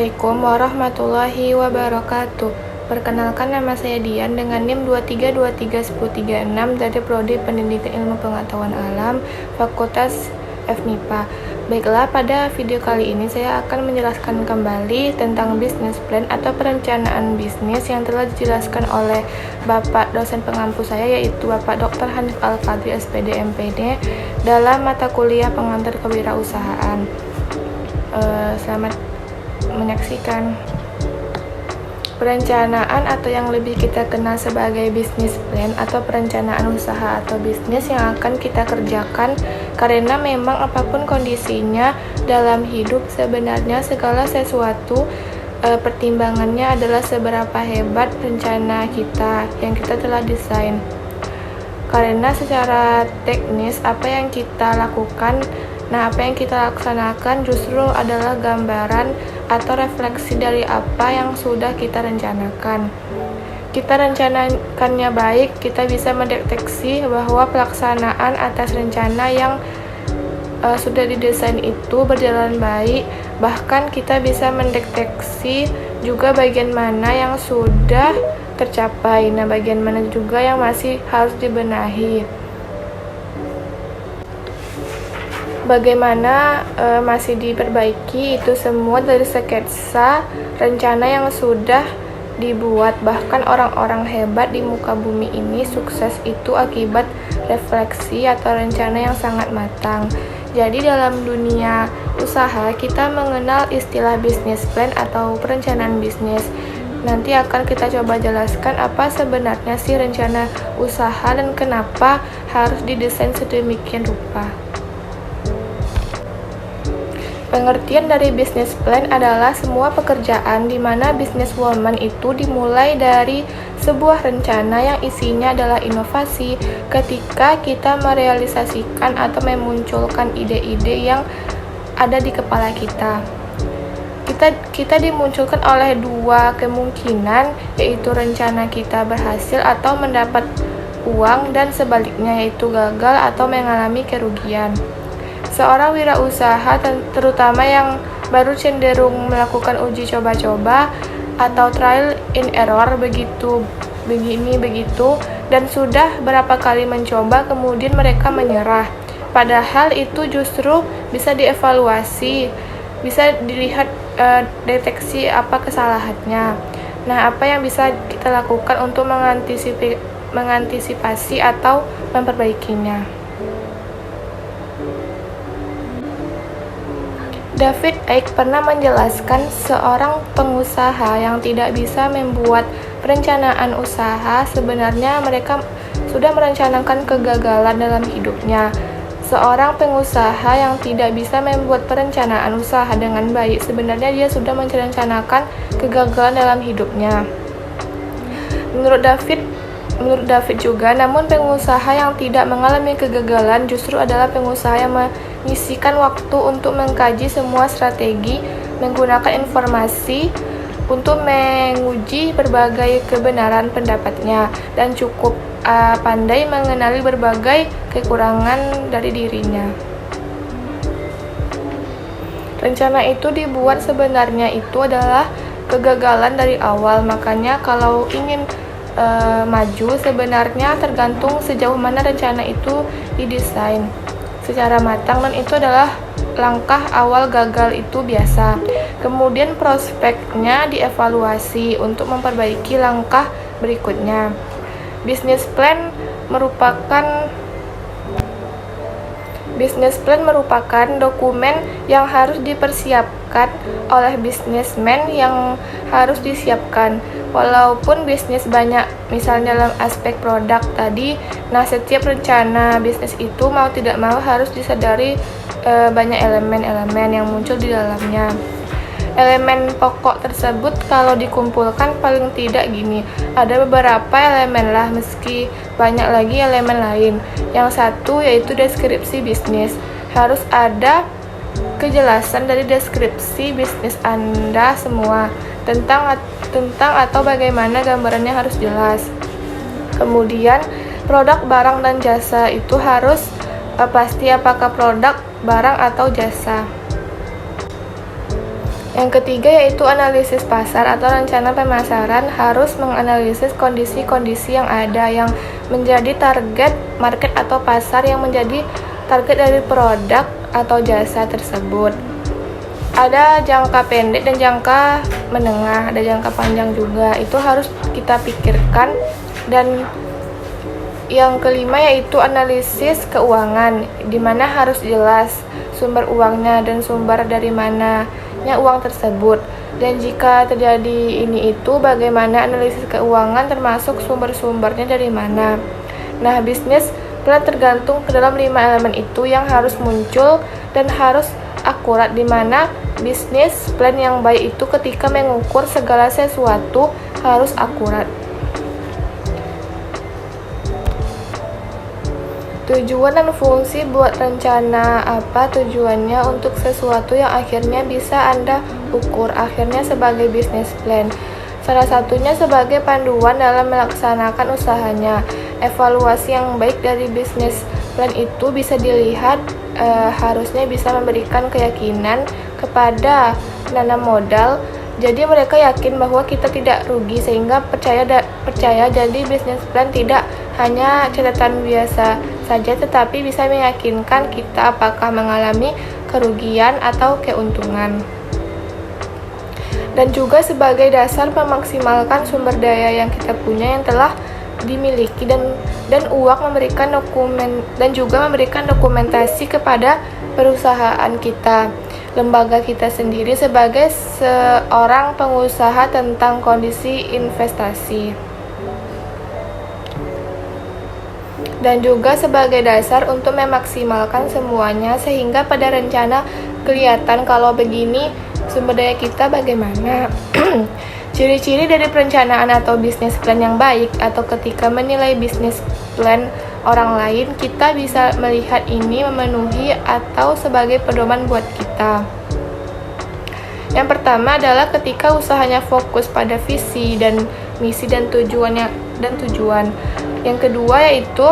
Assalamualaikum warahmatullahi wabarakatuh. Perkenalkan, nama saya Dian dengan NIM 23231036 dari Prodi Pendidikan Ilmu Pengetahuan Alam, Fakultas FMIPA. Baiklah, pada video kali ini saya akan menjelaskan kembali tentang business plan atau perencanaan bisnis yang telah dijelaskan oleh Bapak dosen pengampu saya, yaitu Bapak Dr. Hanif Al-Fadri SPD MPD dalam mata kuliah pengantar kewirausahaan. Selamat menyaksikan. Perencanaan atau yang lebih kita kenal sebagai business plan atau perencanaan usaha atau bisnis yang akan kita kerjakan, karena memang apapun kondisinya dalam hidup, sebenarnya segala sesuatu pertimbangannya adalah seberapa hebat rencana kita yang kita telah desain. Karena secara teknis apa yang kita lakukan, apa yang kita laksanakan justru adalah gambaran atau refleksi dari apa yang sudah kita rencanakan. Kita rencanakannya baik, kita bisa mendeteksi bahwa pelaksanaan atas rencana yang sudah didesain itu berjalan baik. Bahkan kita bisa mendeteksi juga bagian mana yang sudah tercapai, bagian mana juga yang masih harus dibenahi. Bagaimana masih diperbaiki, itu semua dari sketsa rencana yang sudah dibuat. Bahkan orang-orang hebat di muka bumi ini sukses itu akibat refleksi atau rencana yang sangat matang. Jadi dalam dunia usaha kita mengenal istilah business plan atau perencanaan bisnis. Nanti akan kita coba jelaskan apa sebenarnya sih rencana usaha dan kenapa harus didesain sedemikian rupa. Pengertian dari business plan adalah semua pekerjaan di mana businesswoman itu dimulai dari sebuah rencana yang isinya adalah inovasi ketika kita merealisasikan atau memunculkan ide-ide yang ada di kepala kita. Kita dimunculkan oleh dua kemungkinan, yaitu rencana kita berhasil atau mendapat uang, dan sebaliknya yaitu gagal atau mengalami kerugian. Seorang wirausaha, terutama yang baru cenderung melakukan uji coba-coba atau trial and error begitu, dan sudah berapa kali mencoba kemudian mereka menyerah. Padahal itu justru bisa dievaluasi, bisa dilihat deteksi apa kesalahannya. Apa yang bisa kita lakukan untuk mengantisipasi atau memperbaikinya? David Icke pernah menjelaskan seorang pengusaha yang tidak bisa membuat perencanaan usaha, sebenarnya mereka sudah merencanakan kegagalan dalam hidupnya. Seorang pengusaha yang tidak bisa membuat perencanaan usaha dengan baik, sebenarnya dia sudah merencanakan kegagalan dalam hidupnya. Menurut David juga, namun pengusaha yang tidak mengalami kegagalan justru adalah pengusaha yang menyisihkan waktu untuk mengkaji semua strategi, menggunakan informasi untuk menguji berbagai kebenaran pendapatnya, dan cukup pandai mengenali berbagai kekurangan dari dirinya. Rencana itu dibuat sebenarnya itu adalah kegagalan dari awal, makanya kalau ingin maju sebenarnya tergantung sejauh mana rencana itu didesain secara matang, dan itu adalah langkah awal gagal itu biasa. Kemudian prospeknya dievaluasi untuk memperbaiki langkah berikutnya. Business plan merupakan dokumen yang harus dipersiapkan oleh bisnismen yang harus disiapkan. Walaupun bisnis banyak, misalnya dalam aspek produk tadi, setiap rencana bisnis itu mau tidak mau harus disadari banyak elemen-elemen yang muncul di dalamnya. Elemen pokok tersebut kalau dikumpulkan paling tidak ada beberapa elemen lah, meski banyak lagi elemen lain. Yang satu yaitu deskripsi bisnis. Harus ada kejelasan dari deskripsi bisnis Anda semua tentang atau bagaimana gambarannya harus jelas. Kemudian produk, barang, dan jasa itu harus pasti apakah produk, barang, atau jasa. Yang ketiga yaitu analisis pasar atau rencana pemasaran, harus menganalisis kondisi-kondisi yang ada yang menjadi target market atau pasar yang menjadi target dari produk atau jasa tersebut. Ada jangka pendek dan jangka menengah, ada jangka panjang juga. Itu harus kita pikirkan. Dan yang kelima yaitu analisis keuangan, di mana harus jelas sumber uangnya dan sumber dari mananya uang tersebut. Dan jika terjadi ini itu, bagaimana analisis keuangan termasuk sumber-sumbernya dari mana. Nah, bisnis plan tergantung ke dalam 5 elemen itu yang harus muncul dan harus akurat, di mana bisnis plan yang baik itu ketika mengukur segala sesuatu harus akurat. Tujuan dan fungsi buat rencana. Apa tujuannya untuk sesuatu yang akhirnya bisa Anda ukur, akhirnya sebagai bisnis plan. Salah satunya sebagai panduan dalam melaksanakan usahanya. Evaluasi yang baik dari bisnis plan itu bisa dilihat harusnya bisa memberikan keyakinan kepada penanam modal. Jadi mereka yakin bahwa kita tidak rugi, sehingga percaya jadi bisnis plan tidak hanya catatan biasa saja, tetapi bisa meyakinkan kita apakah mengalami kerugian atau keuntungan. Dan juga sebagai dasar memaksimalkan sumber daya yang kita punya yang telah dimiliki, dan uang memberikan dokumen dan juga memberikan dokumentasi kepada perusahaan kita, lembaga kita sendiri sebagai seorang pengusaha tentang kondisi investasi. Dan juga sebagai dasar untuk memaksimalkan semuanya, sehingga pada rencana kelihatan kalau begini sumber daya kita bagaimana. Ciri-ciri dari perencanaan atau bisnis plan yang baik, atau ketika menilai bisnis plan orang lain, kita bisa melihat ini memenuhi atau sebagai pedoman buat kita. Yang pertama adalah ketika usahanya fokus pada visi dan misi dan tujuan. Yang kedua yaitu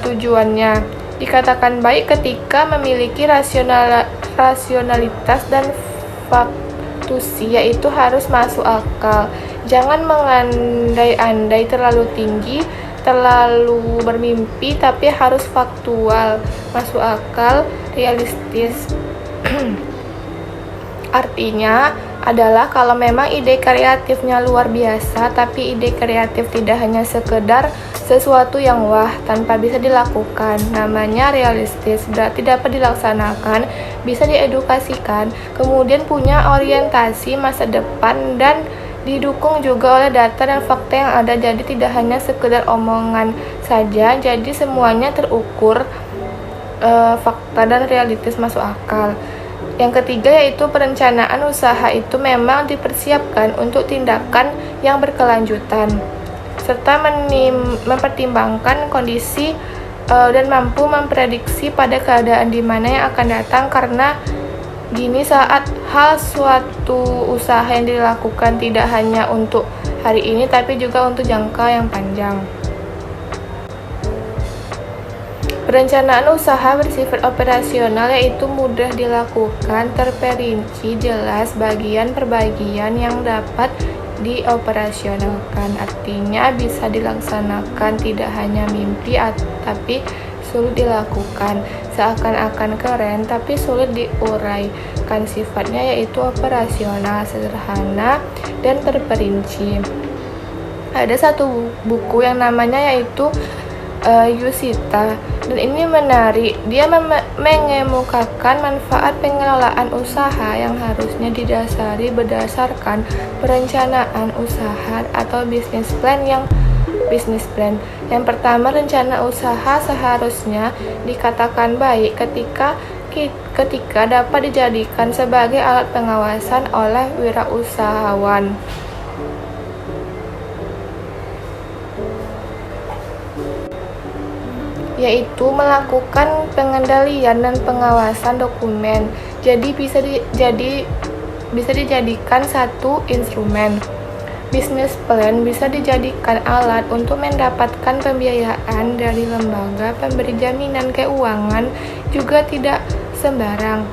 tujuannya. Dikatakan baik ketika memiliki rasionalitas dan faktusi, yaitu harus masuk akal. Jangan mengandai-andai terlalu tinggi, terlalu bermimpi, tapi harus faktual, masuk akal, realistis. Artinya adalah kalau memang ide kreatifnya luar biasa, tapi ide kreatif tidak hanya sekedar sesuatu yang wah tanpa bisa dilakukan, namanya realistis, berarti dapat dilaksanakan, bisa diedukasikan, kemudian punya orientasi masa depan, dan didukung juga oleh data dan fakta yang ada. Jadi tidak hanya sekedar omongan saja, jadi semuanya terukur, fakta dan realistis, masuk akal. Yang ketiga yaitu perencanaan usaha itu memang dipersiapkan untuk tindakan yang berkelanjutan, serta mempertimbangkan kondisi dan mampu memprediksi pada keadaan di mana yang akan datang, karena gini saat suatu usaha yang dilakukan tidak hanya untuk hari ini tapi juga untuk jangka yang panjang. Perencanaan usaha bersifat operasional, yaitu mudah dilakukan, terperinci, jelas bagian per bagian yang dapat dioperasionalkan. Artinya bisa dilaksanakan, tidak hanya mimpi tapi sulit dilakukan. Seakan-akan keren tapi sulit diuraikan. Sifatnya yaitu operasional, sederhana, dan terperinci. Ada satu buku yang namanya yaitu Yusita, dan ini menarik. Dia mengemukakan manfaat pengelolaan usaha yang harusnya didasari berdasarkan perencanaan usaha atau bisnis plan. Yang pertama, rencana usaha seharusnya dikatakan baik ketika dapat dijadikan sebagai alat pengawasan oleh wirausahawan. Yaitu melakukan pengendalian dan pengawasan dokumen. Jadi bisa dijadikan satu instrumen. Bisnis plan bisa dijadikan alat untuk mendapatkan pembiayaan dari lembaga pemberi jaminan keuangan, juga tidak sembarang.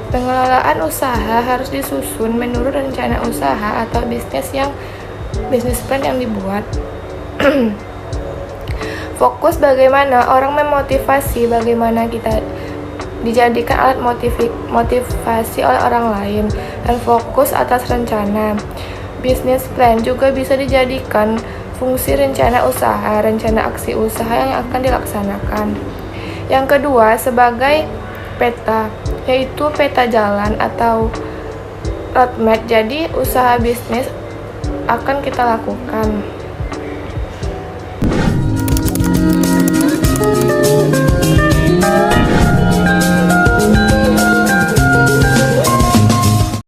Pengelolaan usaha harus disusun menurut rencana usaha atau bisnis plan yang dibuat. Fokus bagaimana orang memotivasi, bagaimana kita dijadikan alat motivasi oleh orang lain, dan fokus atas rencana. Bisnis plan juga bisa dijadikan fungsi rencana usaha, rencana aksi usaha yang akan dilaksanakan. Yang kedua, sebagai peta, yaitu peta jalan atau roadmap. Jadi, usaha bisnis akan kita lakukan.